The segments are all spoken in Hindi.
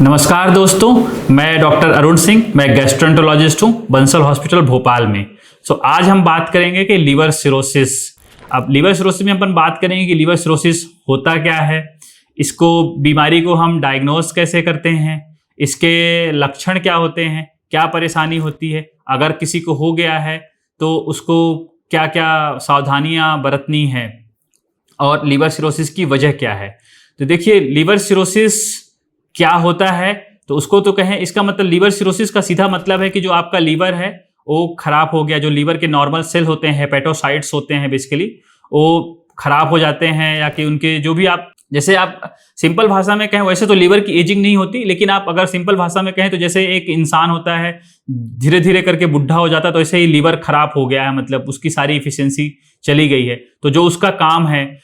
नमस्कार दोस्तों, मैं डॉक्टर अरुण सिंह, मैं गैस्ट्रोएंटरोलॉजिस्ट हूँ बंसल हॉस्पिटल भोपाल में। आज हम बात करेंगे कि लीवर सिरोसिस। अब लीवर सिरोसिस में अपन बात करेंगे कि लीवर सिरोसिस होता क्या है, इसको बीमारी को हम डायग्नोस कैसे करते हैं, इसके लक्षण क्या होते हैं, क्या परेशानी होती है, अगर किसी को हो गया है तो उसको क्या क्या सावधानियाँ बरतनी है और लीवर सिरोसिस की वजह क्या है। तो देखिए, लीवर सिरोसिस क्या होता है, तो उसको तो कहें, इसका मतलब लीवर सिरोसिस का सीधा मतलब है कि जो आपका लीवर है वो खराब हो गया। जो लीवर के नॉर्मल सेल होते हैं, हेपेटोसाइट्स होते हैं बेसिकली, वो खराब हो जाते हैं, या कि उनके जो भी आप, जैसे आप सिंपल भाषा में कहें, वैसे तो लीवर की एजिंग नहीं होती, लेकिन आप अगर सिंपल भाषा में कहें तो जैसे एक इंसान होता है धीरे धीरे करके बुढ़ा हो जाता है, तो ऐसे ही लीवर खराब हो गया है, मतलब उसकी सारी इफिशिएंसी चली गई है। तो जो उसका काम है,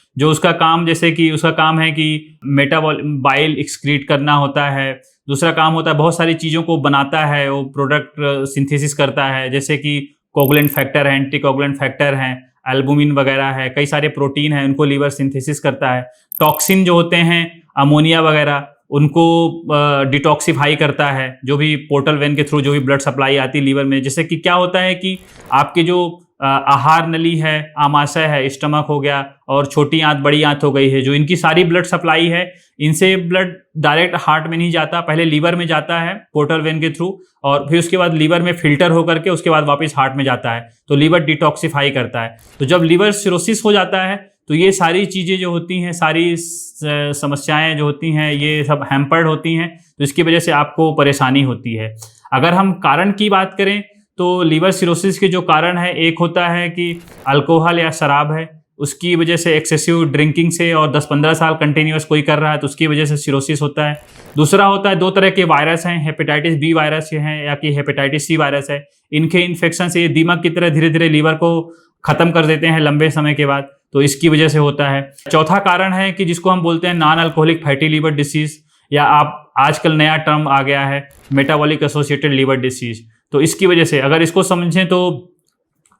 जैसे कि उसका काम है कि बाइल एक्सक्रीट करना होता है, दूसरा काम होता है बहुत सारी चीज़ों को बनाता है, वो प्रोडक्ट सिंथेसिस करता है, जैसे कि कोगुलेंट फैक्टर है, एंटीकोगुलेंट फैक्टर हैं, एल्बुमिन वगैरह है, कई सारे प्रोटीन है, उनको लीवर सिंथेसिस करता है। टॉक्सिन जो होते हैं, अमोनिया वगैरह, उनको डिटॉक्सिफाई करता है, जो भी पोर्टल वेन के थ्रू जो भी ब्लड सप्लाई आती है लीवर में। जैसे कि क्या होता है कि आपके जो आहार नली है, आमाशय है, स्टमक हो गया, और छोटी आंत बड़ी आंत हो गई है, जो इनकी सारी ब्लड सप्लाई है, इनसे ब्लड डायरेक्ट हार्ट में नहीं जाता, पहले लीवर में जाता है पोर्टल वेन के थ्रू, और फिर उसके बाद लीवर में फिल्टर होकर के उसके बाद वापस हार्ट में जाता है। तो लीवर डिटॉक्सिफाई करता है। तो जब लीवर सिरोसिस हो जाता है तो ये सारी चीज़ें जो होती हैं, सारी समस्याएं जो होती हैं, ये सब हैम्पर्ड होती हैं। तो इसकी वजह से आपको परेशानी होती है। अगर हम कारण की बात करें तो लीवर सिरोसिस के जो कारण है, एक होता है कि अल्कोहल या शराब है, उसकी वजह से एक्सेसिव ड्रिंकिंग से, और 10-15 साल कंटिन्यूस कोई कर रहा है तो उसकी वजह से सिरोसिस होता है। दूसरा होता है, दो तरह के वायरस हैं, हेपेटाइटिस बी वायरस हैं या कि हेपेटाइटिस सी वायरस है। इनके इन्फेक्शन से ये दीमक की तरह धीरे धीरे लीवर को खत्म कर देते हैं लंबे समय के बाद, तो इसकी वजह से होता है। चौथा कारण है कि जिसको हम बोलते हैं non alcoholic fatty liver disease, या आप आजकल नया टर्म आ गया है मेटाबॉलिक एसोसिएटेड लीवर डिसीज। तो इसकी वजह से अगर इसको समझें तो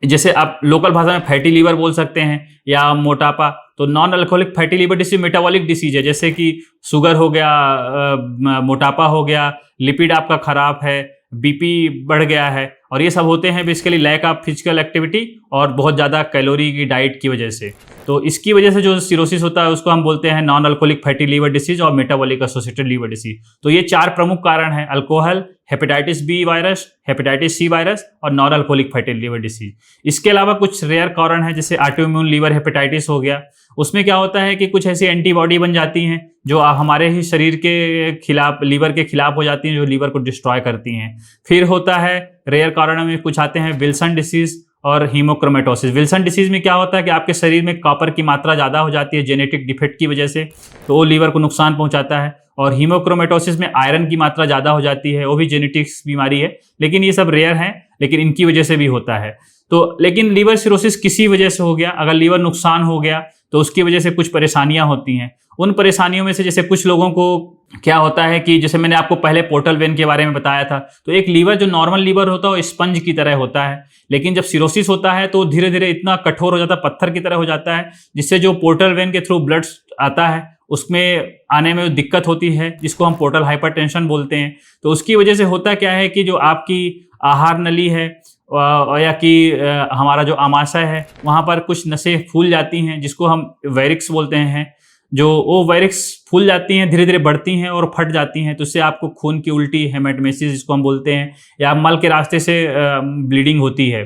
जैसे आप लोकल भाषा में फैटी लीवर बोल सकते हैं या मोटापा। तो non alcoholic fatty liver disease metabolic disease है, जैसे कि शुगर हो गया, मोटापा हो गया, लिपिड आपका खराब है, बीपी बढ़ गया है, और ये सब होते हैं basically lack of physical activity और बहुत ज़्यादा कैलोरी की डाइट की वजह से। तो इसकी वजह से जो सिरोसिस होता है उसको हम बोलते हैं non alcoholic fatty liver disease और मेटाबॉलिक एसोसिएटेड लीवर डिसीज। तो ये चार प्रमुख कारण हैं: alcohol, hepatitis B virus, hepatitis C virus और non alcoholic fatty liver disease. इसके अलावा कुछ रेयर कारण हैं, जैसे ऑटोइम्यून लीवर हेपेटाइटिस हो गया। उसमें क्या होता है कि कुछ ऐसी एंटीबॉडी बन जाती हैं जो हमारे ही शरीर के खिलाफ, लीवर के खिलाफ हो जाती हैं, जो लीवर को डिस्ट्रॉय करती हैं। फिर होता है रेयर कारणों में कुछ आते हैं विल्सन डिसीज और हीमोक्रोमेटोसिस। विल्सन डिसीज में क्या होता है कि आपके शरीर में कॉपर की मात्रा ज़्यादा हो जाती है जेनेटिक डिफेक्ट की वजह से, तो वो लीवर को नुकसान पहुंचाता है। और हीमोक्रोमेटोसिस में आयरन की मात्रा ज़्यादा हो जाती है, वो भी जेनेटिक्स बीमारी है, लेकिन ये सब रेयर हैं, लेकिन इनकी वजह से भी होता है। तो लेकिन लीवर सिरोसिस किसी वजह से हो गया, अगर लीवर नुकसान हो गया तो उसकी वजह से कुछ परेशानियां होती हैं। उन परेशानियों में से जैसे कुछ लोगों को क्या होता है कि जैसे मैंने आपको पहले पोर्टल वेन के बारे में बताया था, तो एक लीवर जो नॉर्मल लीवर होता है वो स्पंज की तरह होता है, लेकिन जब सिरोसिस होता है तो धीरे धीरे इतना कठोर हो जाता है, पत्थर की तरह हो जाता है, जिससे जो पोर्टल वेन के थ्रू ब्लड आता है उसमें आने में दिक्कत होती है, जिसको हम पोर्टल हाइपरटेंशन बोलते हैं। तो उसकी वजह से होता क्या है कि जो आपकी आहार नली है या कि हमारा जो आमाशय है, वहाँ पर कुछ नसें फूल जाती हैं, जिसको हम वेरिक्स बोलते हैं। जो वो वेरिक्स फूल जाती हैं, धीरे धीरे बढ़ती हैं और फट जाती हैं, तो इससे आपको खून की उल्टी, हेमेटमेसिस जिसको हम बोलते हैं, या मल के रास्ते से ब्लीडिंग होती है।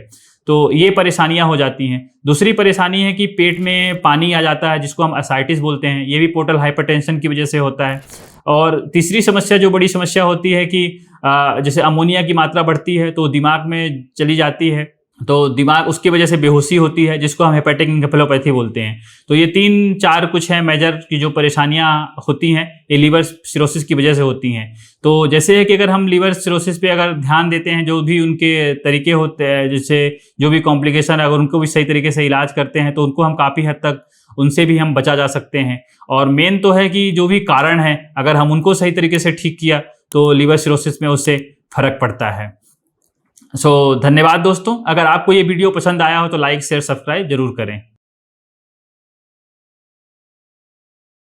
तो ये परेशानियां हो जाती हैं। दूसरी परेशानी है कि पेट में पानी आ जाता है, जिसको हम असाइटिस बोलते हैं, ये भी पोर्टल हाइपरटेंशन की वजह से होता है। और तीसरी समस्या, जो बड़ी समस्या होती है कि जैसे अमोनिया की मात्रा बढ़ती है तो दिमाग में चली जाती है, तो दिमाग, उसकी वजह से बेहोशी होती है, जिसको हम हेपेटिक एन्केफेलोपैथी बोलते हैं। तो ये 3-4 कुछ हैं मेजर की जो परेशानियां होती हैं, ये लीवर सिरोसिस की वजह से होती हैं। तो जैसे है कि अगर हम लीवर सिरोसिस पे अगर ध्यान देते हैं, जो भी उनके तरीके होते हैं, जैसे जो भी कॉम्प्लिकेशन है, अगर उनको भी सही तरीके से इलाज करते हैं तो उनको हम काफ़ी हद तक, उनसे भी हम बचा जा सकते हैं। और मेन तो है कि जो भी कारण है, अगर हम उनको सही तरीके से ठीक किया तो लीवर सिरोसिस में उससे फर्क पड़ता है। धन्यवाद दोस्तों। अगर आपको ये वीडियो पसंद आया हो तो लाइक, शेयर, सब्सक्राइब जरूर करें।